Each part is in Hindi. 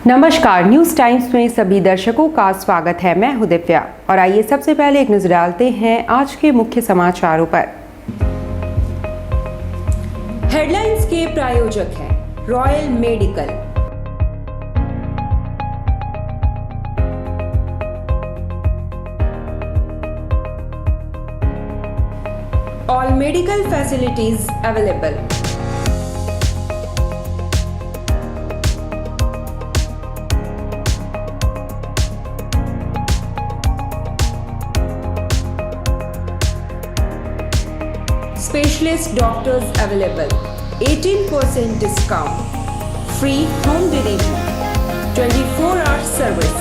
नमस्कार, न्यूज टाइम्स में सभी दर्शकों का स्वागत है। मैं हूं दिव्या और आइए सबसे पहले एक नजर डालते हैं आज के मुख्य समाचारों पर। हेडलाइंस के प्रायोजक हैं royal medical. All medical facilities available. Specialist doctors available. 18% discount. Free home delivery. 24-hour service.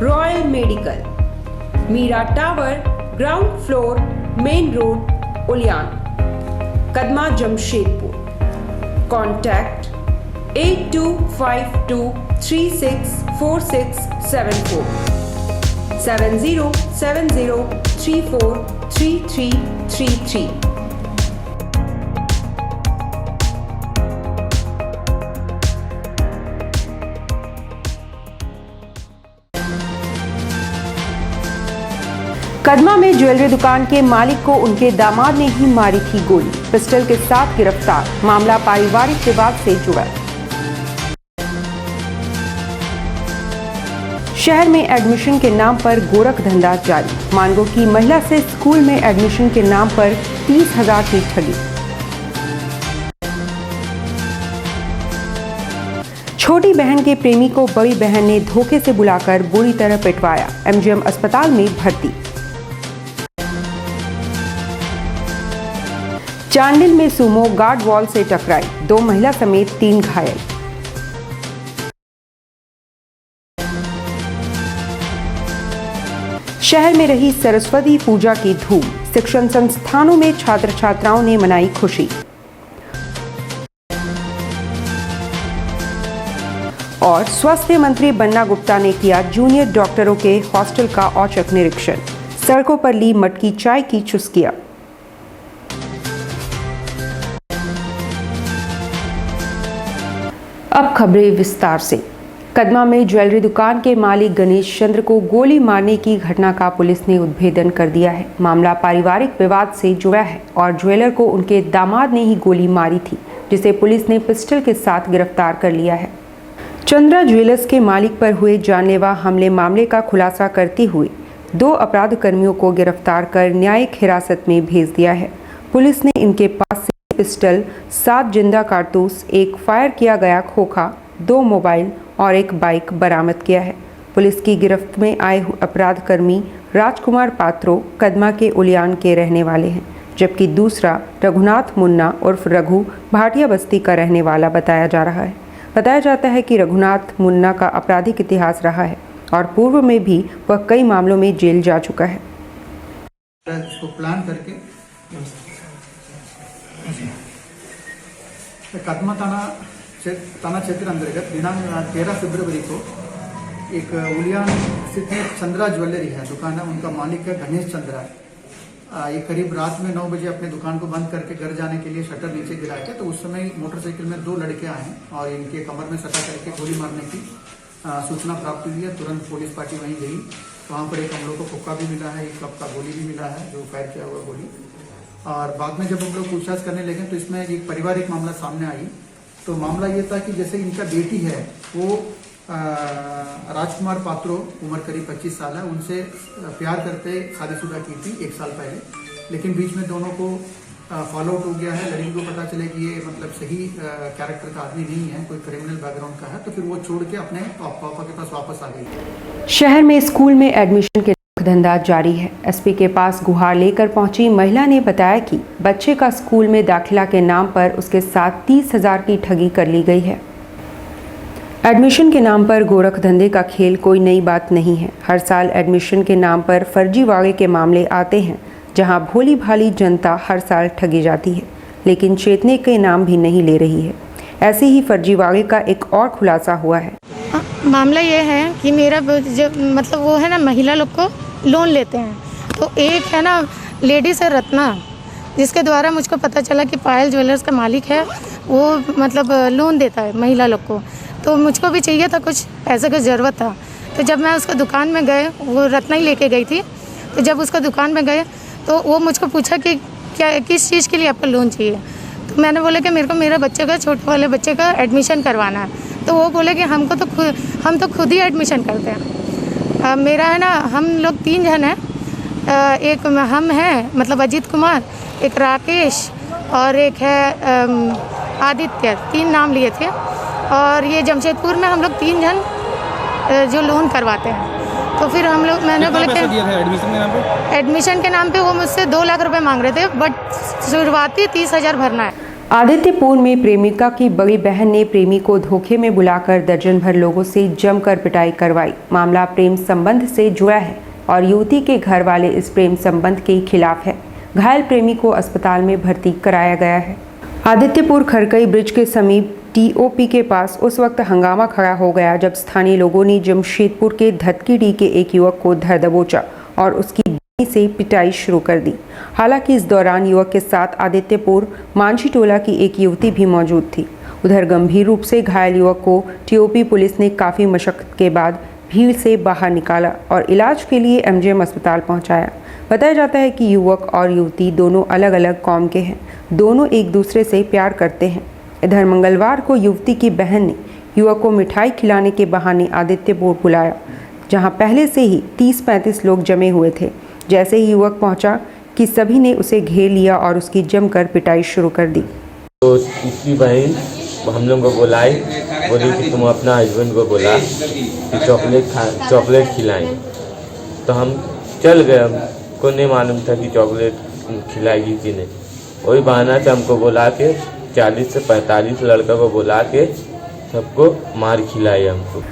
Royal medical, Meera tower, ground floor, main road, Uliyan, Kadma, Jamshedpur. Contact 8252364674 7070343333। Kadma में ज्वेलरी दुकान के मालिक को उनके दामाद ने ही मारी थी गोली, पिस्टल के साथ गिरफ्तार। मामला पारिवारिक विवाद से जुड़ा। शहर में एडमिशन के नाम पर गोरख धंधा जारी। मानगो की महिला से स्कूल में एडमिशन के नाम पर 30,000 की ठगी। छोटी बहन के प्रेमी को बड़ी बहन ने धोखे से बुलाकर बुरी तरह पिटवाया, एमजीएम अस्पताल में भर्ती। चांडिल में सुमो गार्ड वॉल से टकराई, 2 महिला समेत 3 घायल। शहर में रही सरस्वती पूजा की धूम, शिक्षण संस्थानों में छात्र छात्राओं ने मनाई खुशी। और स्वास्थ्य मंत्री बन्ना गुप्ता ने किया जूनियर डॉक्टरों के हॉस्टल का औचक निरीक्षण, सड़कों पर ली मटकी चाय की चुस्कियां। अब खबरें विस्तार से। कदमा में ज्वेलरी दुकान के मालिक गणेश चंद्र को गोली मारने की घटना का पुलिस ने उद्भेदन कर दिया है। मामला पारिवारिक विवाद से जुड़ा है और ज्वेलर को उनके दामाद ने ही गोली मारी थी, जिसे पुलिस ने पिस्टल के साथ गिरफ्तार कर लिया है। चंद्रा ज्वेलर्स के मालिक पर हुए जानलेवा हमले मामले का खुलासा करते हुए 2 अपराध कर्मियों को गिरफ्तार कर न्यायिक हिरासत में भेज दिया है। पुलिस ने इनके पास से पिस्टल, 7 जिंदा कारतूस, 1 फायर किया गया खोखा, 2 मोबाइल और 1 बाइक बरामद किया है। पुलिस की गिरफ्त में आए अपराध कर्मी राजकुमार पात्रो कदमा के उलियान के रहने वाले हैं, जबकि दूसरा रघुनाथ मुन्ना उर्फ रघु भाटिया बस्ती का रहने वाला बताया जा रहा है। बताया जाता है कि रघुनाथ मुन्ना का आपराधिक इतिहास रहा है और पूर्व में भी वह कई मामलों में जेल जा चुका है। इसको प्लान करके कदमा थाना क्षेत्र अंतर्गत दिनांक 13 फरवरी को एक उलियान स्थित चंद्रा ज्वेलरी है, दुकान है, उनका मालिक है गणेश चंद्रा। ये करीब रात में 9 बजे अपने दुकान को बंद करके घर जाने के लिए शटर नीचे गिराए थे, तो उस समय मोटरसाइकिल में 2 लड़के आए और इनके कमर में सटा करके गोली मारने की सूचना प्राप्त हुई है। तुरंत पुलिस पार्टी वहीं गई, वहाँ पर एक हम लोग को खोखा भी मिला है, 1 कप का गोली भी मिला है, जो फायर किया हुआ गोली। और बाद में जब हम लोग पूछताछ करने लगे तो इसमें एक पारिवारिक मामला सामने आई। तो मामला ये था कि जैसे इनका बेटी है वो राजकुमार पात्रो, उम्र करीब 25 साल है, उनसे प्यार करते शादीशुदा की थी 1 साल पहले, लेकिन बीच में दोनों को फॉलो आउट हो गया है। लड़की को पता चले कि ये मतलब सही कैरेक्टर का आदमी नहीं है, कोई क्रिमिनल बैकग्राउंड का है, तो फिर वो छोड़ के अपने पापा के पास वापस आ गई। शहर में स्कूल में एडमिशन के धंधा जारी है। एसपी के पास गुहार लेकर पहुंची महिला ने बताया कि बच्चे का स्कूल में दाखिला के नाम पर उसके साथ 30,000 की ठगी कर ली गई है। एडमिशन के नाम पर गोरख धंधे का खेल कोई नई बात नहीं है। हर साल एडमिशन के नाम पर फर्जीवाड़े के मामले आते हैं, जहां भोली भाली जनता हर साल ठगी जाती है, लेकिन चेतने के नाम भी नहीं ले रही है। ऐसे ही फर्जीवाड़े का एक और खुलासा हुआ है। मामला ये है कि मेरा जो मतलब वो है ना, महिला लोग को लोन लेते हैं, तो एक है ना लेडीज़ है रत्ना, जिसके द्वारा मुझको पता चला कि पायल ज्वेलर्स का मालिक है, वो मतलब लोन देता है महिला लोग को। तो मुझको भी चाहिए था, कुछ पैसे की ज़रूरत था। तो जब मैं उसका दुकान में गए, वो रत्ना ही लेके गई थी, तो जब उसका दुकान में गए तो वो मुझको पूछा कि क्या किस चीज़ के लिए आपको लोन चाहिए। तो मैंने बोला कि मेरे को मेरे बच्चे का, छोटे वाले बच्चे का एडमिशन करवाना है। तो वो बोले कि हम तो खुद ही एडमिशन करते हैं। मेरा है ना, हम लोग 3 जन हैं, एक हम हैं मतलब अजीत कुमार, एक राकेश और एक है आदित्य, 3 नाम लिए थे। और ये जमशेदपुर में हम लोग 3 जन जो लोन करवाते हैं। तो फिर हम लोग, मैंने बोला कि एडमिशन के नाम पे वो मुझसे 2 लाख रुपए मांग रहे थे, बट शुरुआती 30,000 भरना है। आदित्यपुर में प्रेमिका की बड़ी बहन ने प्रेमी को धोखे में बुलाकर दर्जन भर लोगों से जमकर पिटाई करवाई। मामला प्रेम संबंध से जुड़ा है और युवती के घर वाले इस प्रेम संबंध के खिलाफ है। घायल प्रेमी को अस्पताल में भर्ती कराया गया है। आदित्यपुर खरकई ब्रिज के समीप टीओपी के पास उस वक्त हंगामा खड़ा हो गया जब स्थानीय लोगों ने जमशेदपुर के धतकीडी के एक युवक को धर दबोचा और उसकी से पिटाई शुरू कर दी। हालांकि इस दौरान युवक के साथ आदित्यपुर मांझी टोला की एक युवती भी मौजूद थी। उधर गंभीर रूप से घायल युवक को टीओपी पुलिस ने काफ़ी मशक्कत के बाद भीड़ से बाहर निकाला और इलाज के लिए एमजीएम अस्पताल पहुंचाया। बताया जाता है कि युवक और युवती दोनों अलग अलग कौम के हैं, दोनों एक दूसरे से प्यार करते हैं। इधर मंगलवार को युवती की बहन ने युवक को मिठाई खिलाने के बहाने आदित्यपुर बुलाया, जहां पहले से ही 30-35 लोग जमे हुए थे। जैसे ही युवक पहुंचा कि सभी ने उसे घेर लिया और उसकी जमकर पिटाई शुरू कर दी। तो इसकी बहन हम लोग को बुलाई, बोली कि तुम अपना हस्बैंड को बुला कि चॉकलेट खिलाएं। तो हम चल गए, हमको नहीं मालूम था कि चॉकलेट खिलाएगी कि नहीं। वही बहाना से हमको बुला के 40 से 45 लड़का को बुला के सबको मार खिलाई हमको।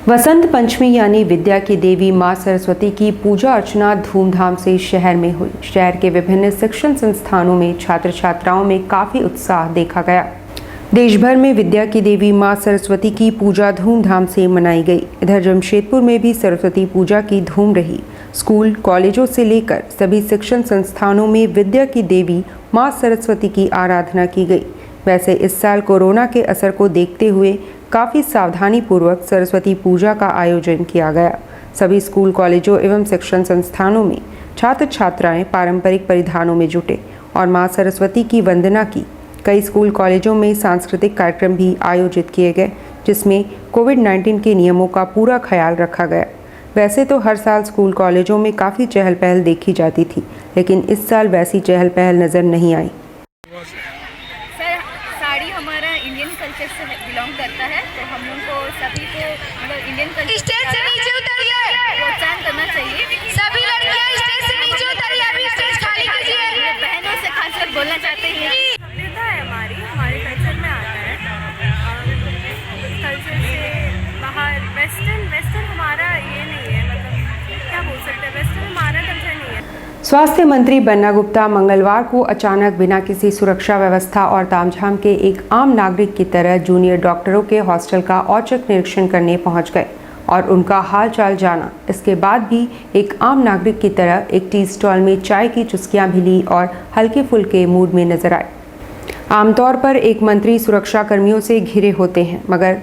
वसंत पंचमी यानी विद्या की देवी मां सरस्वती की पूजा अर्चना धूमधाम से शहर में हुई। शहर के विभिन्न शिक्षण संस्थानों में छात्र छात्राओं में काफी उत्साह देखा गया। देश भर में विद्या की देवी मां सरस्वती की पूजा धूमधाम से मनाई गई। इधर जमशेदपुर में भी सरस्वती पूजा की धूम रही। स्कूल कॉलेजों से लेकर सभी शिक्षण संस्थानों में विद्या की देवी मां सरस्वती की आराधना की गई। वैसे इस साल कोरोना के असर को देखते हुए काफ़ी सावधानी पूर्वक सरस्वती पूजा का आयोजन किया गया। सभी स्कूल कॉलेजों एवं शिक्षण संस्थानों में छात्र छात्राएं पारंपरिक परिधानों में जुटे और मां सरस्वती की वंदना की। कई स्कूल कॉलेजों में सांस्कृतिक कार्यक्रम भी आयोजित किए गए, जिसमें कोविड-19 के नियमों का पूरा ख्याल रखा गया। वैसे तो हर साल स्कूल कॉलेजों में काफ़ी चहल पहल देखी जाती थी, लेकिन इस साल वैसी चहल पहल नज़र नहीं आई। साड़ी हमारा इंडियन कल्चर से बिलोंग करता है, तो हम लोग को सभी को मतलब इंडियन कल्चर स्टेज से नीचे उतरिए, प्रोत्साहन करना चाहिए। सभी लड़कियां स्टेज से नीचे उतरिए, अभी स्टेज खाली कीजिए। बहनों से खासकर बोलना चाहते हैं। सभ्यता है हमारे कल्चर में आता है। कल्चर से बाहर वेस्टर्न हमारा ये नहीं है, मतलब क्या बोल सकते हैं, वेस्टर्न हमारा कल्चर नहीं है। स्वास्थ्य मंत्री बन्ना गुप्ता मंगलवार को अचानक बिना किसी सुरक्षा व्यवस्था और तामझाम के एक आम नागरिक की तरह जूनियर डॉक्टरों के हॉस्टल का औचक निरीक्षण करने पहुंच गए और उनका हाल चाल जाना। इसके बाद भी एक आम नागरिक की तरह एक टी स्टॉल में चाय की चुस्कियां भी ली और हल्के फुल्के मूड में नजर आए। आमतौर पर एक मंत्री सुरक्षा कर्मियों से घिरे होते हैं, मगर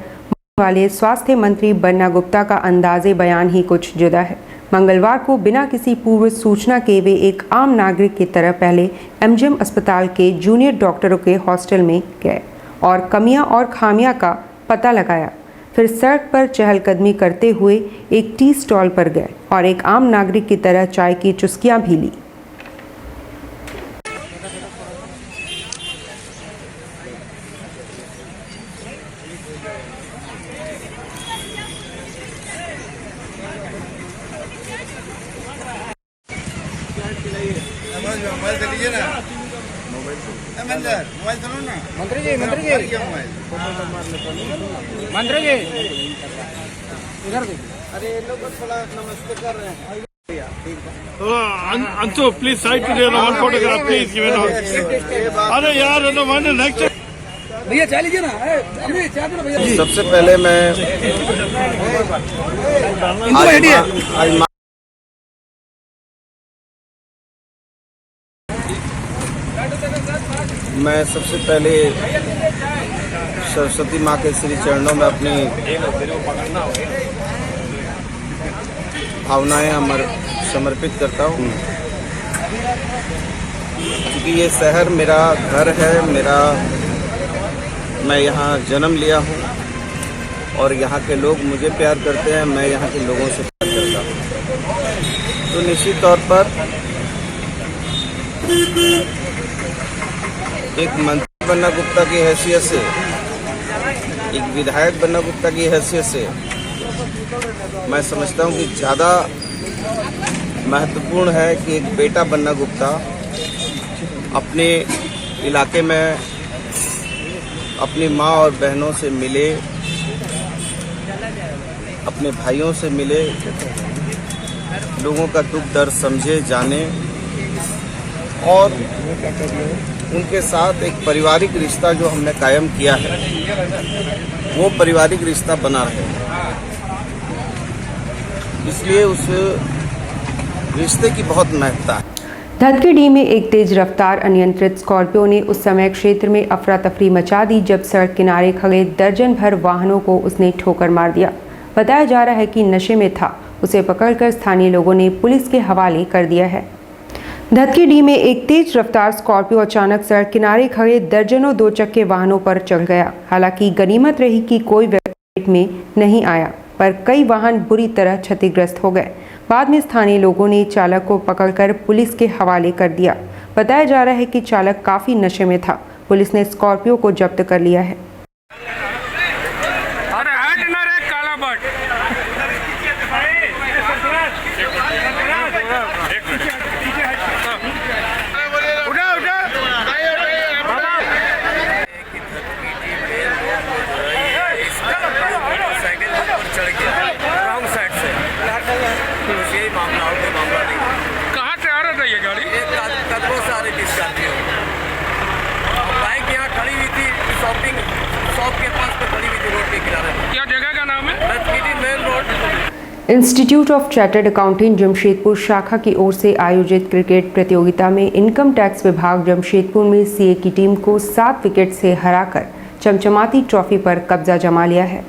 वाले स्वास्थ्य मंत्री बन्ना गुप्ता का अंदाजे बयान ही कुछ जुदा है। मंगलवार को बिना किसी पूर्व सूचना के वे एक आम नागरिक की तरह पहले एमजीएम अस्पताल के जूनियर डॉक्टरों के हॉस्टल में गए और कमियां और खामियां का पता लगाया। फिर सड़क पर चहलकदमी करते हुए एक टी स्टॉल पर गए और एक आम नागरिक की तरह चाय की चुस्कियां भी ली। Anshu please side to one photograph please give अरे यार वन नेक्स्ट भैया चाह लीजिए ना। सबसे पहले मैं सबसे पहले सरस्वती माँ के श्री चरणों में अपनी भावनाएं समर्पित करता हूँ, क्योंकि ये शहर मेरा घर है, मैं यहाँ जन्म लिया हूँ और यहाँ के लोग मुझे प्यार करते हैं, मैं यहाँ के लोगों से प्यार करता हूँ। तो निश्चित तौर पर एक मंत्री बन्ना गुप्ता की हैसियत से, एक विधायक बन्ना गुप्ता की हैसियत से मैं समझता हूँ कि ज़्यादा महत्वपूर्ण है कि एक बेटा बन्ना गुप्ता अपने इलाके में अपनी माँ और बहनों से मिले, अपने भाइयों से मिले, लोगों का दुख दर्द समझे, जाने और उनके साथ एक पारिवारिक रिश्ता जो हमने कायम किया है वो पारिवारिक रिश्ता बना रहे। इसलिए उस रिश्ते की बहुत महत्ता है। धतकीडी में एक तेज रफ्तार अनियंत्रित स्कॉर्पियो ने उस समय क्षेत्र में अफरा तफरी मचा दी जब सड़क किनारे खड़े दर्जन भर वाहनों को उसने ठोकर मार दिया। बताया जा रहा है कि नशे में था। उसे पकड़कर स्थानीय लोगों ने पुलिस के हवाले कर दिया है। धतकीडी में एक तेज रफ्तार स्कॉर्पियो अचानक सड़क किनारे खड़े दर्जनों दो चक्के वाहनों पर चढ़ गया। हालांकि गनीमत रही कि कोई व्यक्ति में नहीं आया, पर कई वाहन बुरी तरह क्षतिग्रस्त हो गए। बाद में स्थानीय लोगों ने चालक को पकड़कर पुलिस के हवाले कर दिया। बताया जा रहा है कि चालक काफी नशे में था। पुलिस ने स्कॉर्पियो को जब्त कर लिया है। कहाँ से आ रहा था ये गाड़ी? कदमों से आ रही थी स्कॉर्पियो। बाइक यहाँ खड़ी हुई थी, शॉप के पास पे खड़ी हुई थी, रोड के किनारे। क्या जगह का नाम है? Dhatkidih main road. Institute of chartered accountant Jamshedpur शाखा की ओर से आयोजित क्रिकेट प्रतियोगिता में इनकम टैक्स विभाग जमशेदपुर में सीए की टीम को 7 विकेट से हराकर चमचमाती ट्रॉफी पर कब्जा जमा लिया है।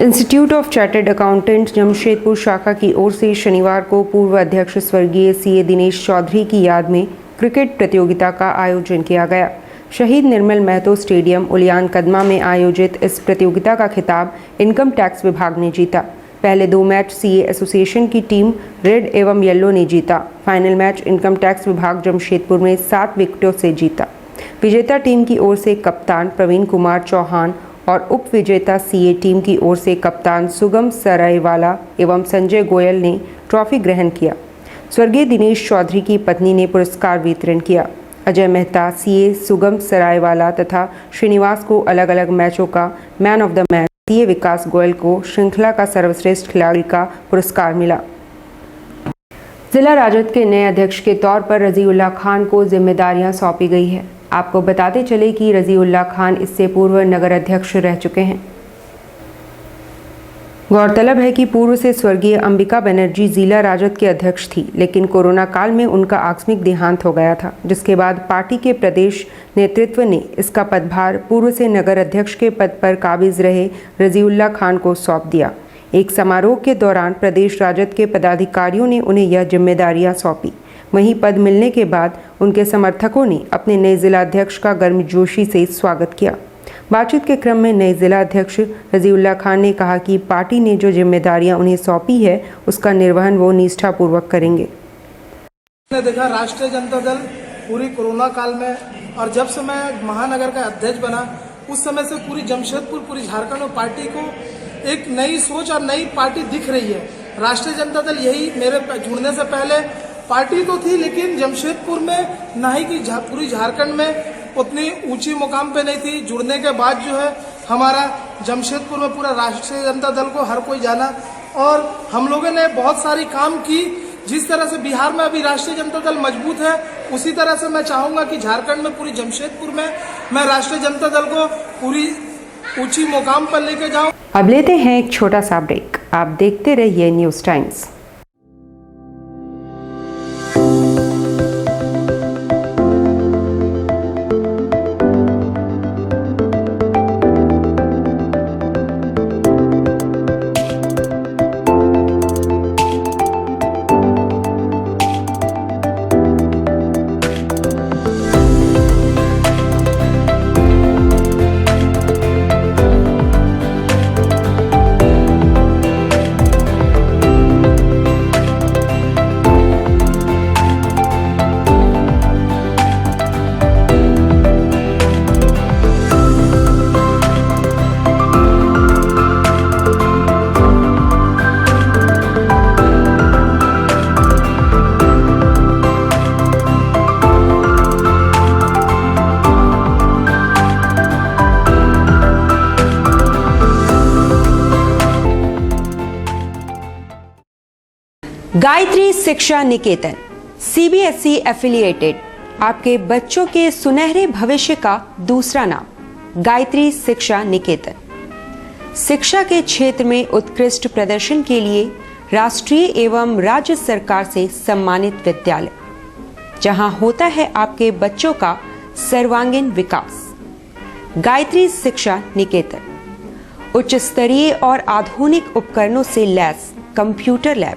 Institute of chartered accountant Jamshedpur शाखा की ओर से शनिवार को पूर्व अध्यक्ष स्वर्गीय सीए दिनेश चौधरी की याद में क्रिकेट प्रतियोगिता का आयोजन किया गया। शहीद निर्मल महतो स्टेडियम उलियान कदमा में आयोजित इस प्रतियोगिता का खिताब इनकम टैक्स विभाग ने जीता। पहले 2 मैच सीए एसोसिएशन की टीम रेड एवं येलो ने जीता। फाइनल मैच इनकम टैक्स विभाग जमशेदपुर में 7 विकेटों से जीता। विजेता टीम की ओर से कप्तान प्रवीण कुमार चौहान और उप विजेता सीए टीम की ओर से कप्तान सुगम सरायवाला एवं संजय गोयल ने ट्रॉफी ग्रहण किया। स्वर्गीय दिनेश चौधरी की पत्नी ने पुरस्कार वितरण किया। अजय मेहता, सीए सुगम सरायवाला तथा श्रीनिवास को अलग अलग मैचों का man of the match, CA Vikas Goyal को श्रृंखला का सर्वश्रेष्ठ खिलाड़ी का पुरस्कार मिला। जिला राजद के नए अध्यक्ष के तौर पर रजीउल्लाह खान को जिम्मेदारियां सौंपी गई है। आपको बताते चले कि रजीउल्लाह खान इससे पूर्व नगर अध्यक्ष रह चुके हैं। गौरतलब है कि पूर्व से स्वर्गीय अंबिका बनर्जी जिला राजद के अध्यक्ष थी, लेकिन कोरोना काल में उनका आकस्मिक देहांत हो गया था, जिसके बाद पार्टी के प्रदेश नेतृत्व ने इसका पदभार पूर्व से नगर अध्यक्ष के पद पर काबिज रहे रजीउल्लाह खान को सौंप दिया। एक समारोह के दौरान प्रदेश राजद के पदाधिकारियों ने उन्हें यह जिम्मेदारियां सौंपी। वहीं पद मिलने के बाद उनके समर्थकों ने अपने नए जिलाध्यक्ष का गर्मजोशी से स्वागत किया। बातचीत के क्रम में नए जिलाध्यक्ष रजीउल्लाह खान ने कहा कि पार्टी ने जो जिम्मेदारियां उन्हें सौंपी है उसका निर्वहन वो निष्ठापूर्वक करेंगे। मैंने देखा राष्ट्रीय जनता दल पूरी कोरोना काल में और जब से मैं महानगर का अध्यक्ष बना उस समय से पूरी जमशेदपुर, पूरी झारखंड में पार्टी को एक नई सोच और नई पार्टी दिख रही है। राष्ट्रीय जनता दल यही मेरे जुड़ने से पहले पार्टी तो थी, लेकिन जमशेदपुर में ना ही कि पूरी झारखंड में उतनी ऊंची मुकाम पे नहीं थी। जुड़ने के बाद जो है हमारा जमशेदपुर में पूरा राष्ट्रीय जनता दल को हर कोई जाना और हम लोगों ने बहुत सारी काम की। जिस तरह से बिहार में अभी राष्ट्रीय जनता दल मजबूत है, उसी तरह से मैं चाहूंगा कि झारखंड में पूरी जमशेदपुर में मैं राष्ट्रीय जनता दल को पूरी ऊंची मुकाम पर लेके जाऊं। अब लेते हैं एक छोटा सा ब्रेक। आप देखते रहिए न्यूज़ टाइम्स। गायत्री शिक्षा निकेतन सीबीएसई एफिलिएटेड आपके बच्चों के सुनहरे भविष्य का दूसरा नाम गायत्री शिक्षा निकेतन। शिक्षा के क्षेत्र में उत्कृष्ट प्रदर्शन के लिए राष्ट्रीय एवं राज्य सरकार से सम्मानित विद्यालय, जहां होता है आपके बच्चों का सर्वांगीण विकास। गायत्री शिक्षा निकेतन उच्च स्तरीय और आधुनिक उपकरणों से lace computer lab,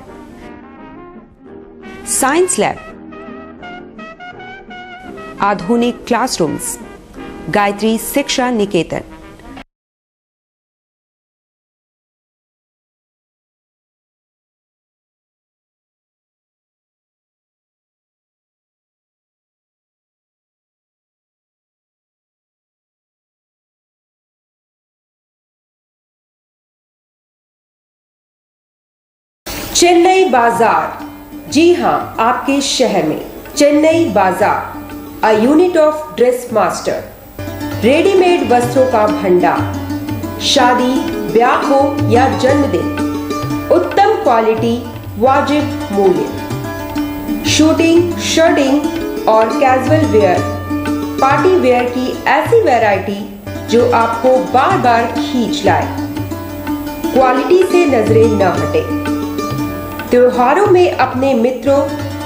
science lab, आधुनिक क्लासरूम्स। गायत्री शिक्षा निकेतन। चेन्नई बाजार, जी हां, आपके शहर में चेन्नई बाजार, a unit of dress master, readymade वस्त्रों का भंडार। शादी, ब्याह हो या जन्मदिन, उत्तम क्वालिटी, वाजिब मूल्य। शूटिंग, शर्टिंग और कैजुअल वेयर, पार्टी वेयर की ऐसी वैरायटी जो आपको बार बार खींच लाए। क्वालिटी से नजरें न हटे। त्योहारों में अपने मित्रों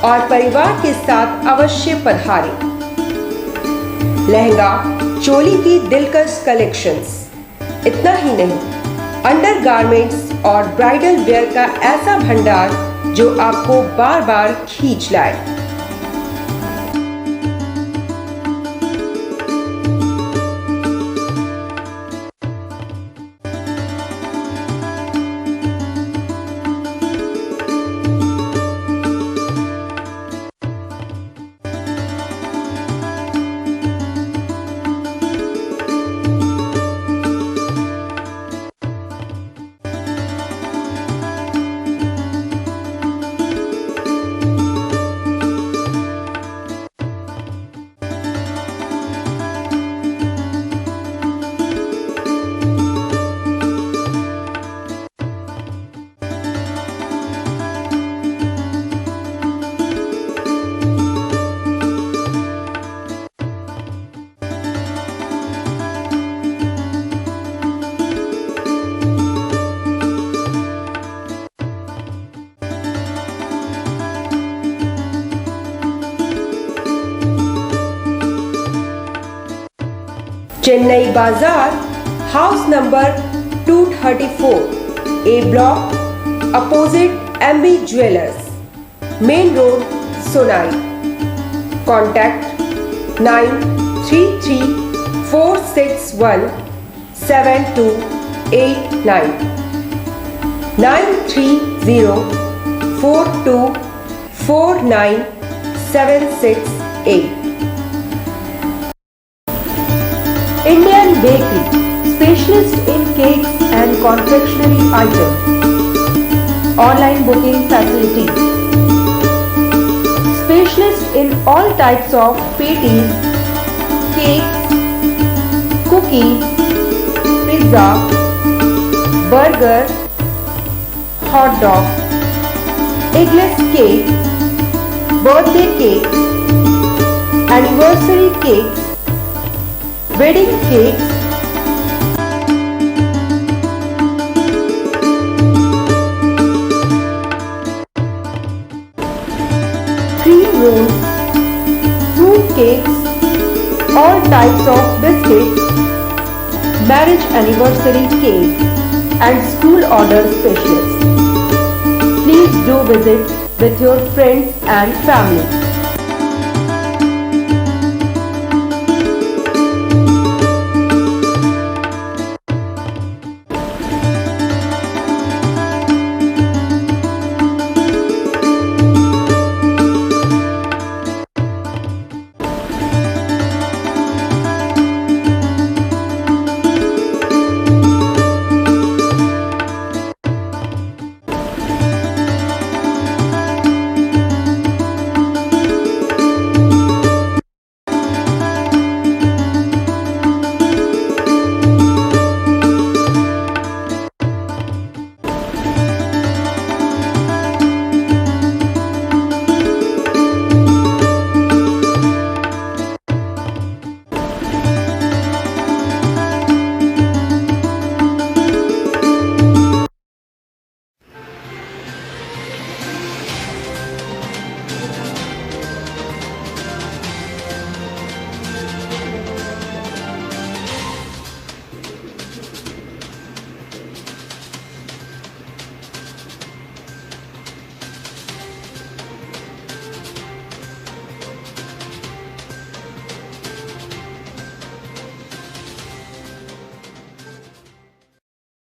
और परिवार के साथ अवश्य पधारें। लहंगा, चोली की दिलकश कलेक्शंस। इतना ही नहीं, अंडरगारमेंट्स और ब्राइडल वेयर का ऐसा भंडार जो आपको बार बार खींच लाए। चेन्नई बाजार, house number 234, A block, opposite MB jewellers, main road, Sonai. Contact 9334617289, 9304249768। Indian Bakery, specialist in cakes and confectionery items. Online booking facilities. Specialist in all types of patties, cakes, cookies, pizza, burger, hot dog, eggless cake, birthday cake, anniversary cakes, wedding cakes, cream rolls, fruit cakes, all types of biscuits, marriage anniversary cake, and school order specials. Please do visit with your friends and family.